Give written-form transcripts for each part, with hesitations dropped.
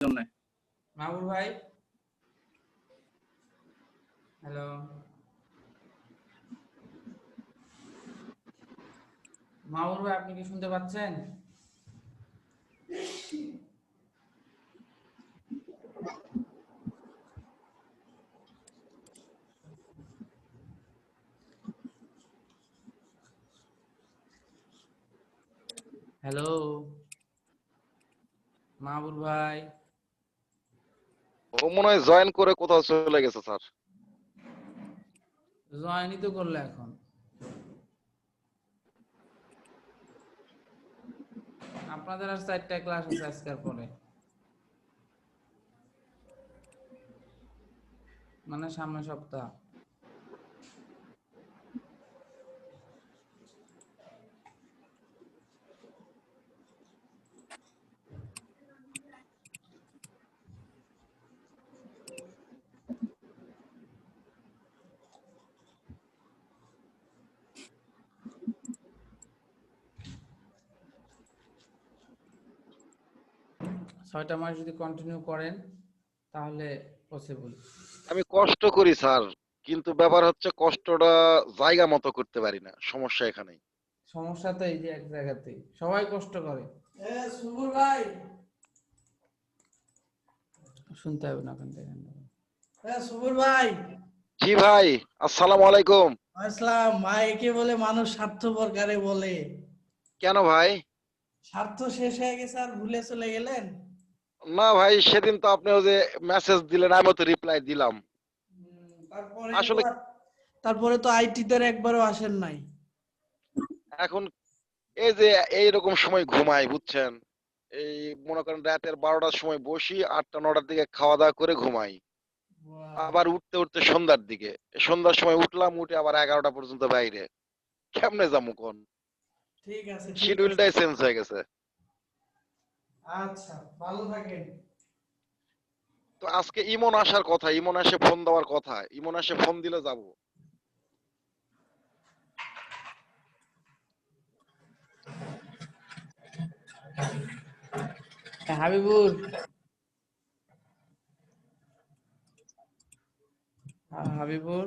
জন্য। মাহবুব ভাই, হ্যালো মাহবুব ভাই, আপনি কি শুনতে পাচ্ছেন? হ্যালো মাহবুব ভাই, ও মনে হয় জয়েন করে কোথাও চলে গেছে স্যার। জয়েনই তো করলো এখন। আপনাদের আর 4টা ক্লাস আছে আজকের পরে, মানে সামনের সপ্তাহ। ছয়টা মাস যদি কন্টিনিউ করেন তাহলে পসিবল। আমি কষ্ট করি স্যার, কিন্তু ব্যাপার হচ্ছে কষ্টটা জায়গা মতো করতে পারি না, সমস্যা এখানেই। সমস্যা তো এই যে এক জায়গাতেই সবাই কষ্ট করে। সুমন ভাই, শুনতে হবে না ওখান থেকে। সুবুর ভাই, জি ভাই, আসসালামু আলাইকুম। আসলাম ভাই। একে বলে মানুষ স্বার্থপর কারে বলে? কেন ভাই? স্বার্থ শেষ হয়ে গেছে আর ভুলে চলে গেলেন? না ভাই, সেদিন তো আপনি ওই যে মেসেজ দিলেন, আমিও তো রিপ্লাই দিলাম। তারপরে তো আসলে তারপরে তো আইটিতে একবারও আসেন নাই। এখন এই যে এইরকম সময় ঘুমাই বুঝছেন, এই মনে করেন রাতের 12টার সময় বসি, 8টা 9টার দিকে খাওয়া দাওয়া করে ঘুমাই, আবার উঠতে উঠতে সন্ধ্যার দিকে, সন্ধ্যার সময় উঠলাম, উঠে আবার 11টা পর্যন্ত বাইরে, কেমনে যাবো কোন? ঠিক আছে, ঠিক আছে। শিডিউলটাই চেঞ্জ হয়ে গেছে। আচ্ছা, ভালো থাকেন। তো আজকে ইমন আসার কথা, ইমন এসে ফোন দেওয়ার কথা, ইমন এসে ফোন দিলে যাব। হাবিবুর, হাবিবুর,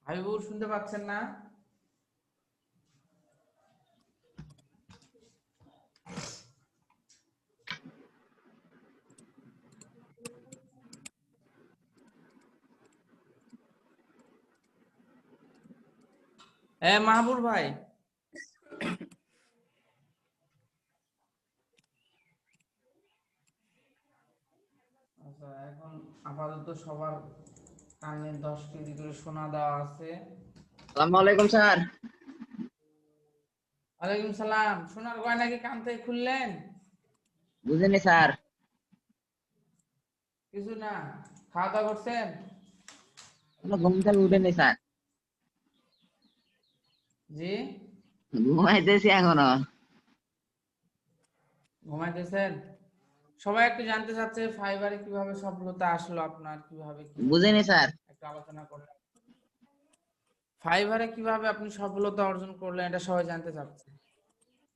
হাবিবুর শুনতে পাচ্ছেন না? মাহবুব ভাই, আচ্ছা এখন আপাতত সবার কানে 10 কেজি করে সোনা দেওয়া আছে। আসসালামু আলাইকুম স্যার। ওয়ালাইকুম সালাম। সোনার গয়না কি কান থেকে খুললেন? বুঝিনি স্যার। কিছু না, খাওয়া দাওয়া করছেন? কোনো ঘুম থেকে উঠেনি স্যার, জি, ঘুমাইতেছি এখনো। ঘুমাইতেছেন? সবাই একটু জানতে চাচ্ছে ফাইবারে কিভাবে সফলতা আসলো আপনার, কিভাবে কি হলো বুঝিনি স্যার। একটু আলোচনা করলেন। ফাইবারে কিভাবে আপনি সফলতা অর্জন করলেন এটা সবাই জানতে চাচ্ছে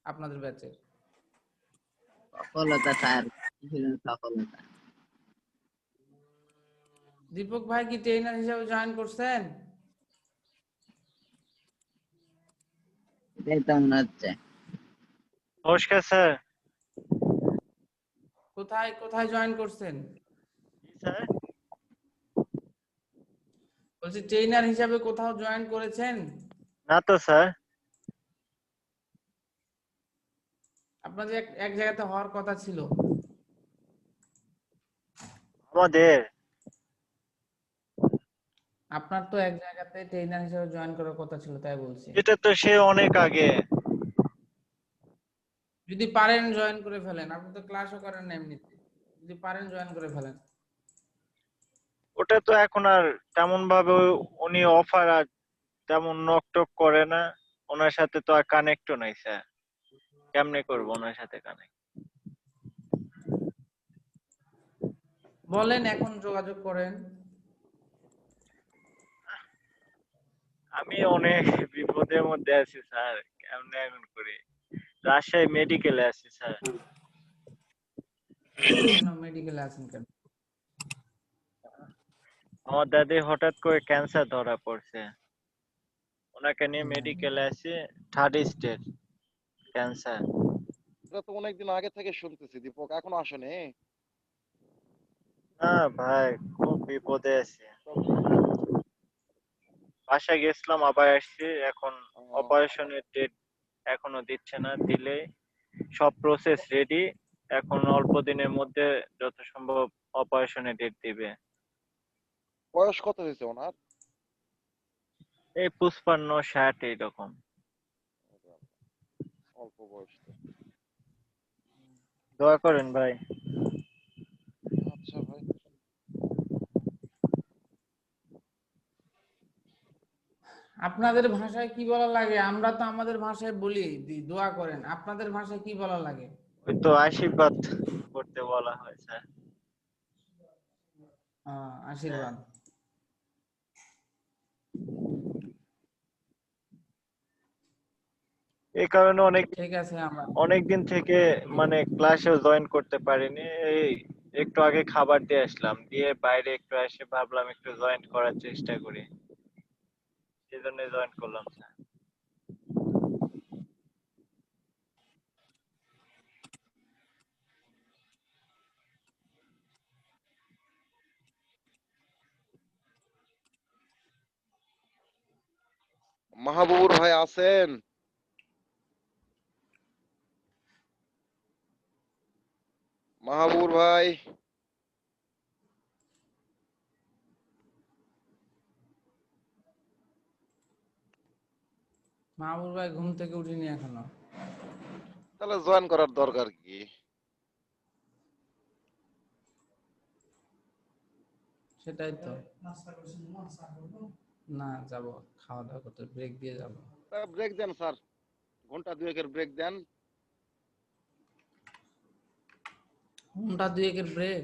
আপনাদের ব্যাচে। সফলতা স্যার, কিসের সফলতা? দীপক ভাই কি ট্রেনার হিসেবে জয়েন করছেন? এটাই তো মনে হচ্ছে। নমস্কার স্যার। কোথায় কোথায় জয়েন করছেন? স্যার বলছি ট্রেনার হিসেবে কোথাও জয়েন করেছেন? না তো স্যার। আপনাদের এক এক জায়গাতে হওয়ার কথা ছিল। আমাদের আপনার তো এক জায়গাতে ট্রেনার হিসেবে জয়েন করার কথা ছিল, তাই বলছি। এটা তো সে অনেক আগে। যদি পারেন জয়েন করে ফেলেন, আপনি তো ক্লাসও করেন না এমনিতে, যদি পারেন জয়েন করে ফেলেন। ওটা তো এখন আর তেমন ভাবে উনি অফার আর তেমন নকটক করে না। ওনার সাথে তো আর কানেক্টও নাই স্যার। কেমনে করবো ওনার সাথে কানেক্ট? বলেন এখন যোগাযোগ করেন। আমি অনেক বিপদের মধ্যে আছি স্যার, কেমনে এখন করি। রাজশাহী মেডিকেলে আছি স্যার। কেন মেডিকেলে আছেন কেন? আমার দাদি হঠাৎ করে ক্যান্সার ধরা পড়ছে, ওনাকে নিয়ে হুম। মেডিকেলে আছি। 3rd stage cancer. এটা তো অনেকদিন আগে থেকে শুনতেছি দীপক, এখনো আসেনি। না ভাই, খুব বিপদে আছি। বাসায় গেছিলাম, আবার আসছি। এখন আহ, অপারেশনের ডেট এখনো দিচ্ছে না, দিলে সব প্রসেস রেডি। এখন অল্প দিনের মধ্যে যত সম্ভব অপারেশনের ডেট দিবে। বয়স কত হয়েছে ওনার? এই 55-60 এইরকম। অল্প বয়স তো। দোয়া করেন ভাই। আচ্ছা ভাই। আপনাদের ভাষায় কি বলা লাগে? আমরা তো আমাদের ভাষায় বলি দোয়া করেন, আপনাদের ভাষায় কি বলা লাগে? ওই তো আশীর্বাদ করতে বলা হয় স্যার। আশীর্বাদ। এই কারণে ঠিক আছে। আমরা অনেক দিন থেকে মানে ক্লাসেও জয়েন করতে পারিনি। এই একটু আগে খাবার দিয়ে আসলাম, দিয়ে বাইরে একটু এসে ভাবলাম একটু জয়েন করার চেষ্টা করি, সেজন্য জয়েন করলাম স্যার। মাহবুবুর ভাই আছেন? মাহবুবুর ভাই। মাহবুব ভাই ঘুম থেকে উঠিনি এখনো। তাহলে জয়েন করার দরকার কি? সেটাই তো। না, যাব খাওয়া দাওয়া করতে, ব্রেক দিয়ে যাব। ব্রেক দেন স্যার, ঘন্টা দুয়েকের ব্রেক দেন। ঘন্টা দুয়েকের ব্রেক?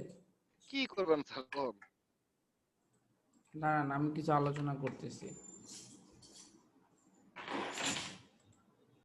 কি করবেন স্যার? দাঁড়ান, আমি কিছু আলোচনা করতেছি।